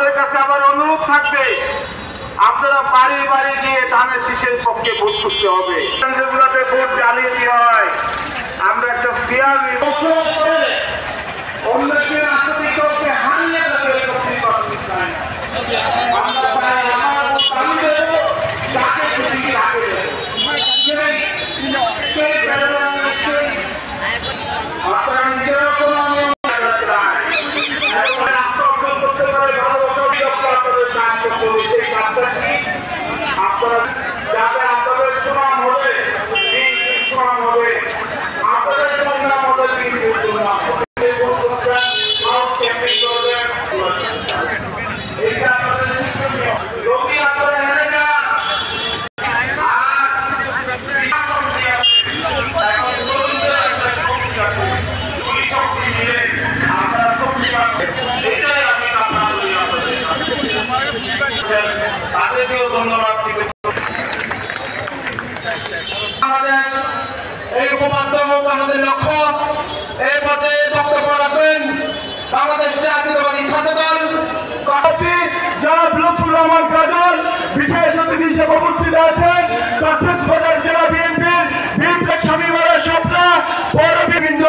আপনাদের কাছে আমার অনুরোধ থাকবে, আপনারা বাড়ি বাড়ি গিয়ে ধানের শীষের পক্ষে ভোট করতে হবে। যেগুলোতে ভোট জালিয়াতি হয়, আমরা একটা ফেয়ার অন্যকে রাষ্ট্রপতিকে হারিয়ে দেবে আপনারা নিজেরা কোনো যাতে আপনাদের সুনাম হবে, সুনাম হবে, আপনাদের সুনাম হবে, এইটা আপনাদের শিক্ষণীয়। যদি আপনারা হেরে যান তাদেরকেও ধন্যবাদ। আমাদের এই উপপাদ্য হোক আমাদের লক্ষ্য। এই পর্যায়ে বক্তব্য রাখবেন বাংলাদেশ জাতীয়তাবাদী ছাত্রদল জনাব লুৎফুর রহমান কাজল, বিশেষ অতিথি হিসেবে উপস্থিত আছেন কক্সবাজার জেলা বিএনপির বিপ্লব স্বামী স্বপ্না পৌরবৃন্দ।